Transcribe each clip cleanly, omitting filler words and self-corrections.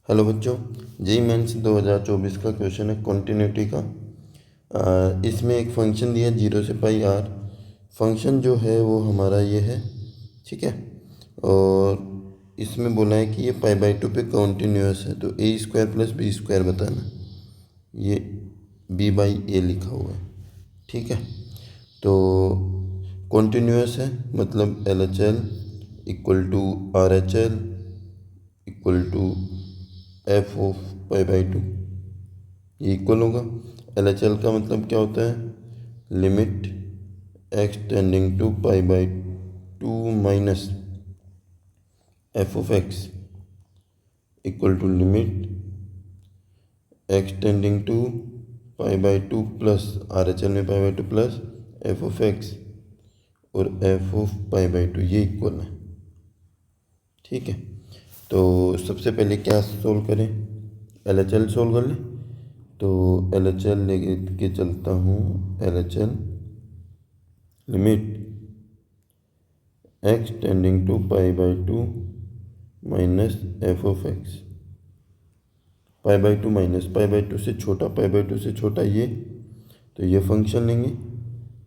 Hello बच्चों, JEE mains 2024 का question है कॉन्टिन्यूटी का। इसमें एक फंक्शन दिया 0 से पाई आर। फंक्शन जो है वो हमारा ये है, ठीक है। और इसमें बोला है कि ये पाई/2 पे कॉन्टिन्यूस है, तो ए स्क्वायर प्लस बी स्क्वायर बताना। ये b/a लिखा हुआ है, ठीक है। तो कॉन्टिन्यूस है मतलब L H L equal to R H L equal to f of pi, ये इक्वल होगा। एल एच एल का मतलब क्या होता है, limit x tending to pi minus f of x equal to limit x tending to pi plus R H L में pi plus f of x और f of pi, ये equal है, ठीक है। तो सबसे पहले क्या सोल्व करें, एल एच एल सोल्व कर लें। तो एल एच एल लेके चलता हूँ, L H L limit x tending to pi minus f of x, pi minus pi से छोटा, पाई/2 से छोटा ये, तो ये फंक्शन लेंगे,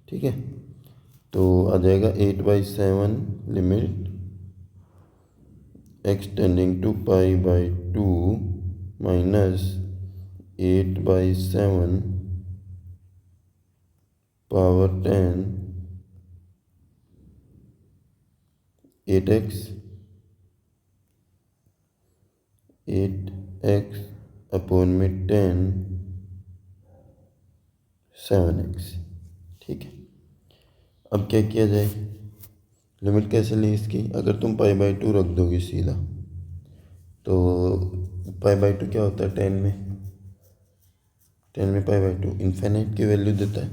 ठीक है। तो आ जाएगा 8/7 limit x tending to pi minus 8/7 power 10 8x upon में 10 7x, ठीक है। अब क्या किया जाए, लिमिट कैसे लें इसकी, अगर तुम पाई/2 रख दोगे सीधा, तो पाई/2 क्या होता है 10 में पाई/2 इन्फाइनाइट की वैल्यू देता है,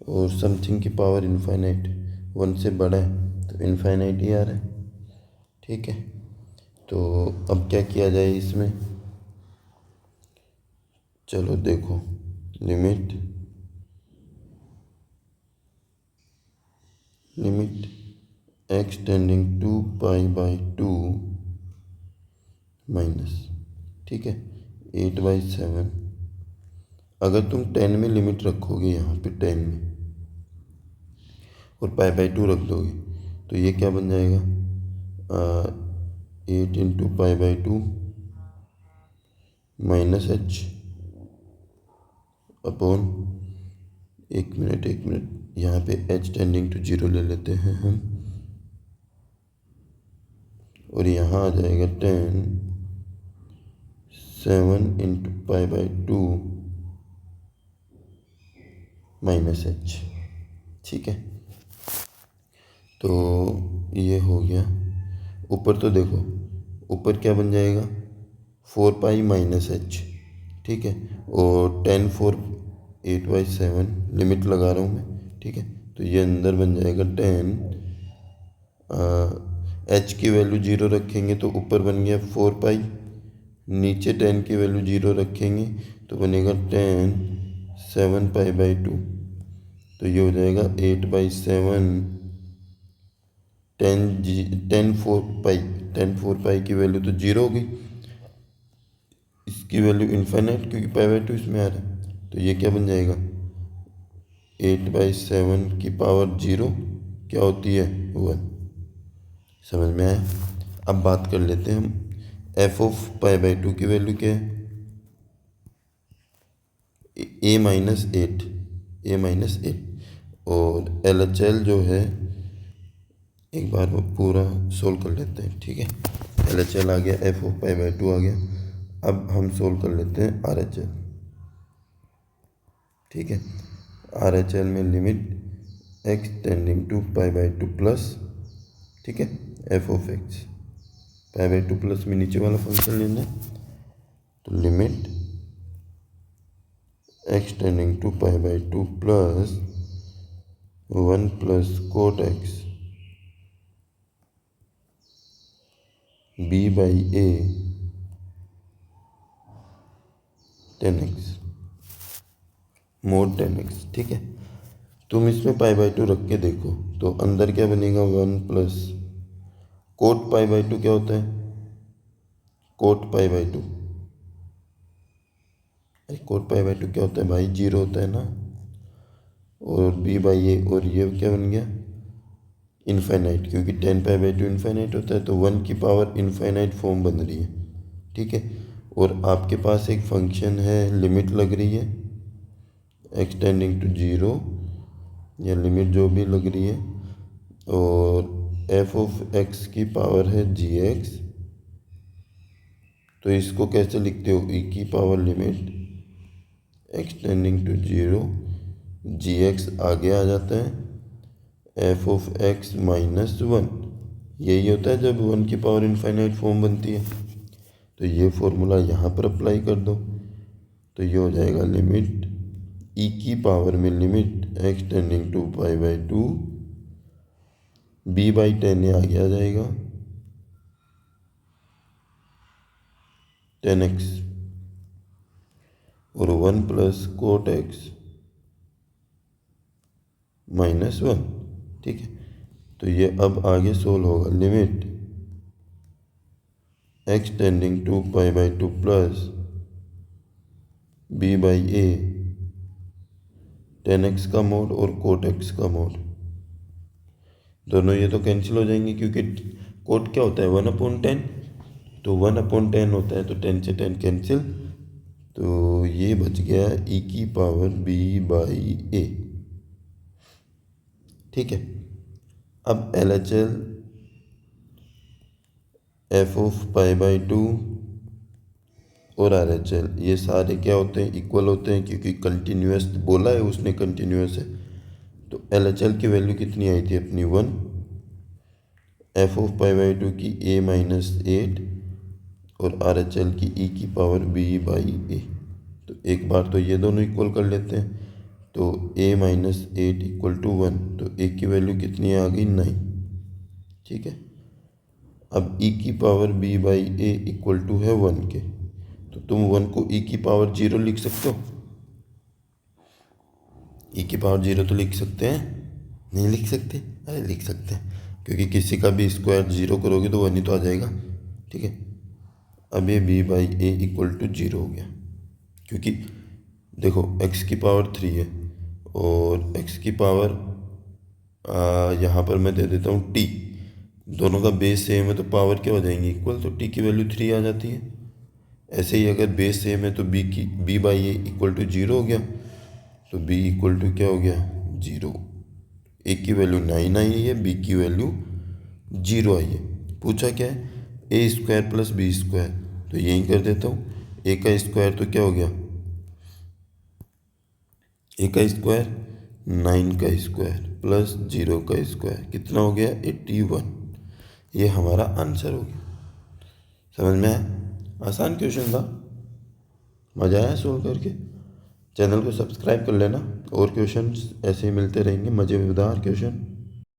और समथिंग की पावर इन्फाइनाइट 1 से बड़ा है तो इन्फाइनाइट ही आ रहा है, ठीक है। तो अब क्या किया जाए इसमें, चलो देखो, limit x tending to pi minus, ठीक है, 8/7। अगर तुम 10 में लिमिट रखोगे, यहाँ पे 10 में, और पाई/2 रख दोगे, तो ये क्या बन जाएगा, 8 इंटू पाई/2 माइनस एच अपॉन, एक मिनट, यहाँ पे एच टेंडिंग टू 0 ले लेते हैं हम, और यहाँ आ जाएगा 10 7 इंटू पाई/2 माइनस एच, ठीक है। तो ये हो गया। ऊपर तो देखो, ऊपर क्या बन जाएगा, 4 पाई माइनस एच, ठीक है, और 10 4 8/7 लिमिट लगा रहा हूँ मैं, ठीक है। तो ये अंदर बन जाएगा 10, एच की वैल्यू 0 रखेंगे तो ऊपर बन गया 4 पाई, नीचे 10 की वैल्यू 0 रखेंगे तो बनेगा 10 7 पाई/2, तो ये हो जाएगा 8/7 10 4 पाई की वैल्यू तो 0 हो गई, इसकी वैल्यू इन्फाइनाइट क्योंकि पाई/2 इसमें आ रहा है, तो ये क्या बन जाएगा, 8/7 की पावर 0 क्या होती है, 1। समझ में आया। अब बात कर लेते हैं हम, एफ ऑफ पाई/2 की वैल्यू क्या है, a-8, और एल एच एल जो है, एक बार वो पूरा सोल्व कर लेते हैं, ठीक है। एल एच एल आ गया, एफ ऑफ पाई/2 आ गया। अब हम सोल्व कर लेते हैं आर एच एल, ठीक है। आर एच एल में limit x tending to pi plus, ठीक है, F of x, pi plus में नीचे वाला फंक्शन लेना है, तो limit x tending to pi plus 1 plus cot x b/a 10x mod 10x, ठीक है। तुम इसमें पाई/2 रख के देखो तो अंदर क्या बनेगा, 1 प्लस कोट पाई/2 क्या होता है, कोट पाई/2 अरे कोट पाई बाई टू क्या होता है भाई, जीरो होता है ना। और बी बाई ए, और ये क्या बन गया इनफाइनाइट, क्योंकि ten pi by to infinite होता है, तो वन की पावर इनफाइनाइट फॉर्म बन रही है। ठीक है, और आपके पास एक फंक्शन है, लिमिट लग रही है एक्स टेंडिंग टू जीरो, या लिमिट जो भी लग रही है, और एफ ऑफ एक्स की पावर है जी एक्स। तो इसको कैसे लिखते हो, ई की power limit x tending to zero, G X आगे आ जाता है, F of X minus one. यही होता है जब वन की पावर इनफाइनाइट फॉर्म बनती है। तो ये फॉर्मूला यहाँ पर अप्लाई कर दो, तो ये हो जाएगा लिमिट ई की पावर में limit x tending to pi by two, B by ten ये आगे आ जाएगा 10x, और 1 plus cot X minus one. ठीक है, तो ये अब आगे सोल्व होगा, limit x tending to pi by two plus B by A, 10x का मोड और कोट एक्स का मोड, दोनों ये तो कैंसिल हो जाएंगे, क्योंकि कोट क्या होता है 1/10, तो 1/10 होता है, तो 10 से 10 कैंसिल, तो ये बच गया ई की पावर बी बाई ए। ठीक है, अब L H L F of pi by to और आर एच एल ये सारे क्या होते हैं, इक्वल होते हैं, क्योंकि कंटिन्यूस बोला है उसने, कंटिन्यूस है। तो एल एच एल की वैल्यू कितनी आई थी अपनी 1, F of pi by to की ए माइनस 8, और आर एच एल की ई की पावर बी बाई ए। तो एक बार तो ये दोनों इक्वल कर लेते हैं, तो ए माइनस 8 इक्वल टू 1, तो ए की वैल्यू कितनी आ गई 9। ठीक है, अब ई की power B by A equal to है 1 के, तो तुम 1 को ई की पावर 0 लिख सकते हो, ई की पावर 0 तो लिख सकते हैं, नहीं लिख सकते, अरे लिख सकते हैं, क्योंकि किसी का भी स्क्वायर 0 करोगे तो 1 ही तो आ जाएगा। ठीक है, अब ये B by A equal to 0 हो गया, क्योंकि देखो x की पावर 3 है, और x की पावर यहाँ पर मैं दे देता हूँ t, दोनों का बेस सेम है तो पावर क्या हो जाएंगी इक्वल, तो t की वैल्यू 3 आ जाती है। ऐसे ही अगर बेस सेम है तो b by A equal to 0 हो गया, तो b इक्वल टू क्या हो गया 0। a की वैल्यू 9 आई है, b की वैल्यू 0 आई है। पूछा क्या है, ए स्क्वायर प्लस बी स्क्वायर, तो यही कर देता हूँ, ए का स्क्वायर तो क्या हो गया, ए का स्क्वायर 9 का स्क्वायर प्लस 0 का स्क्वायर कितना हो गया 81। ये हमारा आंसर हो गया। समझ में आया, आसान क्वेश्चन था, मज़ा आया सोल्व करके। चैनल को सब्सक्राइब कर लेना, और क्वेश्चन ऐसे ही मिलते रहेंगे, मज़ेदार क्वेश्चन।